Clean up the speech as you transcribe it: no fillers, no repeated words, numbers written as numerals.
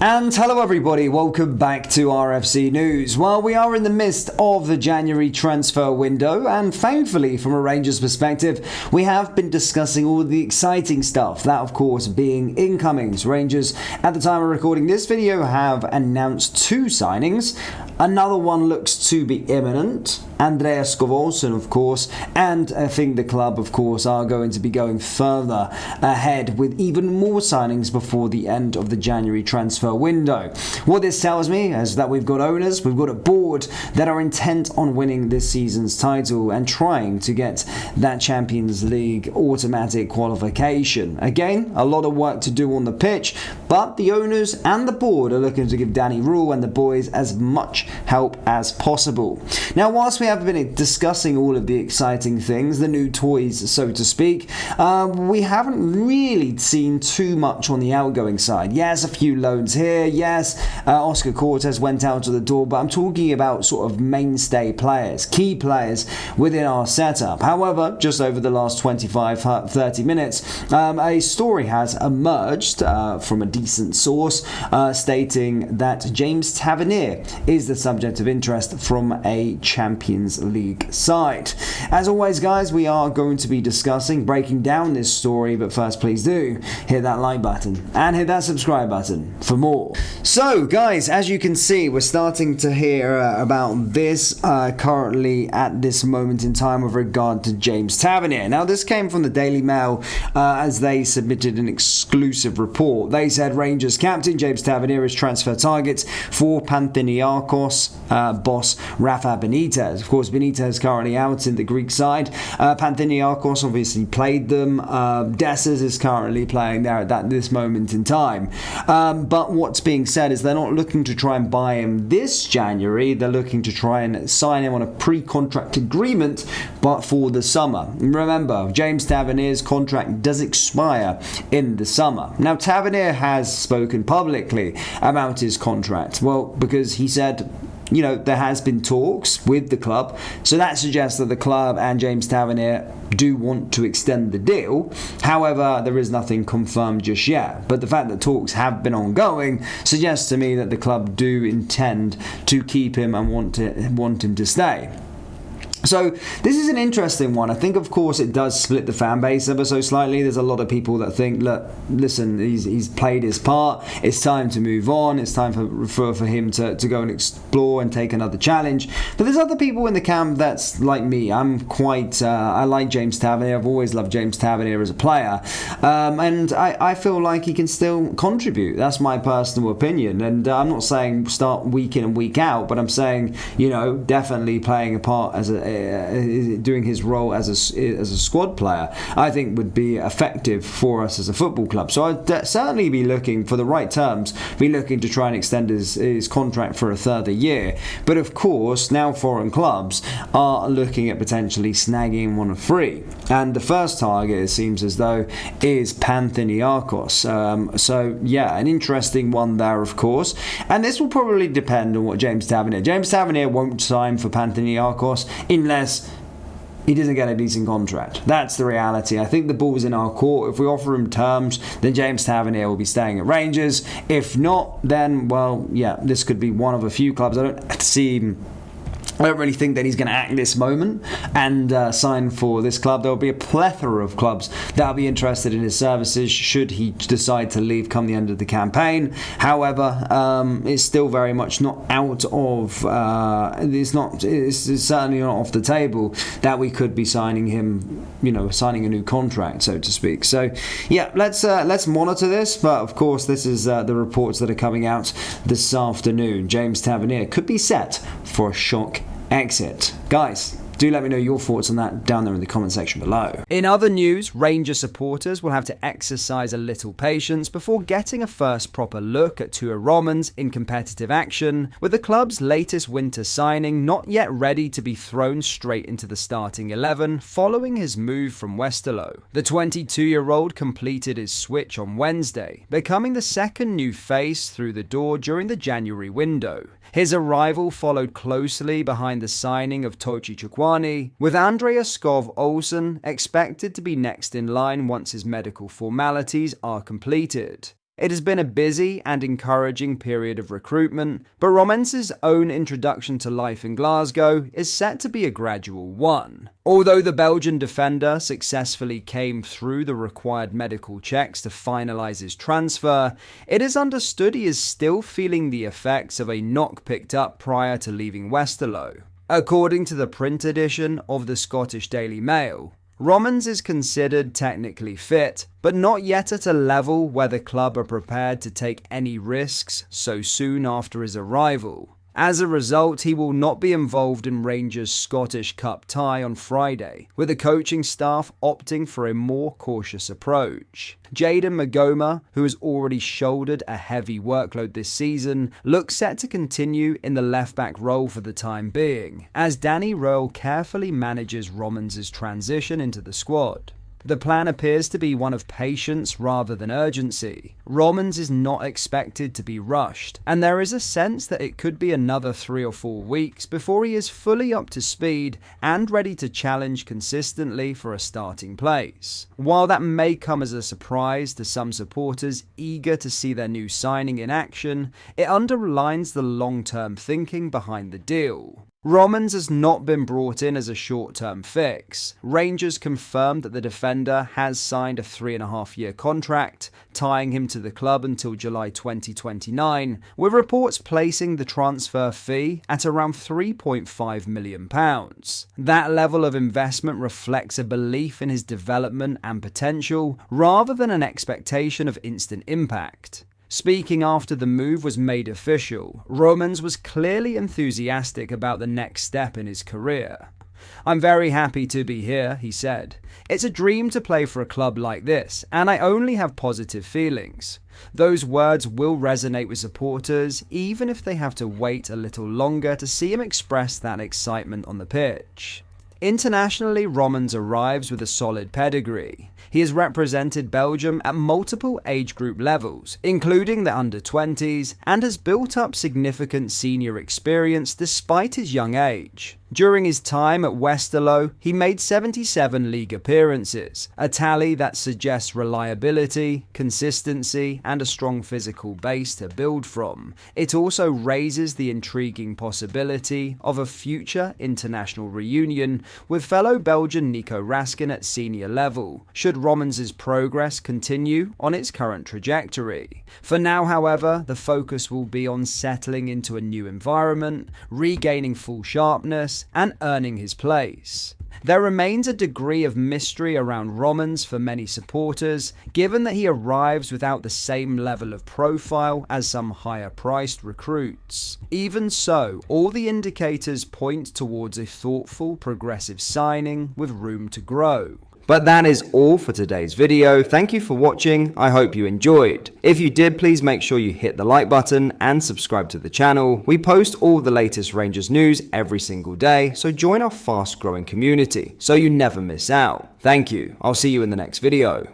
And hello everybody, welcome back to RFC News. Well, we are in the midst of the January transfer window, and thankfully from a Rangers perspective, we have been discussing all the exciting stuff, that of course being incomings. Rangers, at the time of recording this video, have announced 2 signings. Another one looks to be imminent, Andreas Skov, of course, and I think the club, of course, are going to be going further ahead with even more signings before the end of the January transfer window. What this tells me is that we've got owners, we've got a board that are intent on winning this season's title and trying to get that Champions League automatic qualification. Again, a lot of work to do on the pitch, but the owners and the board are looking to give Danny Rule and the boys as much help as possible. Now, whilst we have been discussing all of the exciting things, the new toys, so to speak, we haven't really seen too much on the outgoing side. Yes, a few loans here. Yes, Oscar Cortez went out to the door, but I'm talking about sort of mainstay players, key players within our setup. However, just over the last 25-30 minutes, a story has emerged from a decent source stating that James Tavernier is the subject of interest from a Champions League side. As always, guys, we are going to be discussing, breaking down this story, but first please do hit that like button and hit that subscribe button for more. So guys, as you can see, we're starting to hear about this currently at this moment in time with regard to James Tavernier. Now, this came from the Daily Mail as they submitted an exclusive report. They said Rangers captain James Tavernier is transfer target for Panathinaikos boss Rafa Benitez. Of course, Benitez is currently out in the Greek side. Panathinaikos obviously played them. Dessers is currently playing there at this moment in time. But what's being said is they're not looking to try and buy him this January. They're looking to try and sign him on a pre-contract agreement, but for the summer. Remember, James Tavernier's contract does expire in the summer. Now, Tavernier has spoken publicly about his contract. Well, because he said, there has been talks with the club, so that suggests that the club and James Tavernier do want to extend the deal. However, there is nothing confirmed just yet, but the fact that talks have been ongoing suggests to me that the club do intend to keep him and want him to stay. So this is an interesting one. I think, of course, it does split the fan base ever so slightly. There's a lot of people that think, look, listen, he's played his part. It's time to move on. It's time for him to go and explore and take another challenge. But there's other people in the camp that's like me. I like James Tavernier. I've always loved James Tavernier as a player. And I feel like he can still contribute. That's my personal opinion. And I'm not saying start week in and week out, but I'm saying, definitely playing a part as doing his role as a squad player, I think would be effective for us as a football club. So I'd certainly be looking, for the right terms, to try and extend his contract for a further year. But of course, now foreign clubs are looking at potentially snagging one free. And the first target, it seems as though, is Panathinaikos. So yeah, an interesting one there, of course. And this will probably depend on what James Tavernier won't sign for Panathinaikos unless he doesn't get a decent contract. That's the reality. I think the ball's in our court. If we offer him terms, then James Tavernier will be staying at Rangers. If not, then, well, yeah, this could be one of a few clubs. I don't really think that he's going to act this moment and sign for this club. There will be a plethora of clubs that will be interested in his services should he decide to leave come the end of the campaign. However, it's still very much not out of it's certainly not off the table that we could be signing him, signing a new contract, so to speak. So yeah, let's monitor this. But of course, this is the reports that are coming out this afternoon. James Tavernier could be set for a shock exit. Guys, do let me know your thoughts on that down there in the comment section below. In other news, Rangers supporters will have to exercise a little patience before getting a first proper look at Tua Romans in competitive action, with the club's latest winter signing not yet ready to be thrown straight into the starting 11 following his move from Westerlo. The 22-year-old completed his switch on Wednesday, becoming the second new face through the door during the January window. His arrival followed closely behind the signing of Tochi Chukwani, with Andreas Skov expected to be next in line once his medical formalities are completed. It has been a busy and encouraging period of recruitment, but Romans's own introduction to life in Glasgow is set to be a gradual one. Although the Belgian defender successfully came through the required medical checks to finalise his transfer, it is understood he is still feeling the effects of a knock picked up prior to leaving Westerlo. According to the print edition of the Scottish Daily Mail, Romans is considered technically fit, but not yet at a level where the club are prepared to take any risks so soon after his arrival. As a result, he will not be involved in Rangers' Scottish Cup tie on Friday, with the coaching staff opting for a more cautious approach. Jayden Magoma, who has already shouldered a heavy workload this season, looks set to continue in the left-back role for the time being, as Danny Röhl carefully manages Romans' transition into the squad. The plan appears to be one of patience rather than urgency. Romans is not expected to be rushed, and there is a sense that it could be another 3 or 4 weeks before he is fully up to speed and ready to challenge consistently for a starting place. While that may come as a surprise to some supporters eager to see their new signing in action, it underlines the long-term thinking behind the deal. Romans has not been brought in as a short-term fix. Rangers confirmed that the defender has signed a 3.5-year contract, tying him to the club until July 2029, with reports placing the transfer fee at around £3.5 million. That level of investment reflects a belief in his development and potential, rather than an expectation of instant impact. Speaking after the move was made official, Romans was clearly enthusiastic about the next step in his career. "I'm very happy to be here," he said. "It's a dream to play for a club like this, and I only have positive feelings." Those words will resonate with supporters, even if they have to wait a little longer to see him express that excitement on the pitch. Internationally, Romans arrives with a solid pedigree. He has represented Belgium at multiple age group levels, including the under-20s, and has built up significant senior experience despite his young age. During his time at Westerlo, he made 77 league appearances, a tally that suggests reliability, consistency, and a strong physical base to build from. It also raises the intriguing possibility of a future international reunion with fellow Belgian Nico Raskin at senior level, should Romans' progress continue on its current trajectory. For now, however, the focus will be on settling into a new environment, regaining full sharpness, and earning his place. There remains a degree of mystery around Romans for many supporters, given that he arrives without the same level of profile as some higher-priced recruits. Even so, all the indicators point towards a thoughtful, progressive signing with room to grow. But that is all for today's video. Thank you for watching. I hope you enjoyed. If you did, please make sure you hit the like button and subscribe to the channel. We post all the latest Rangers news every single day, so join our fast growing community so you never miss out. Thank you. I'll see you in the next video.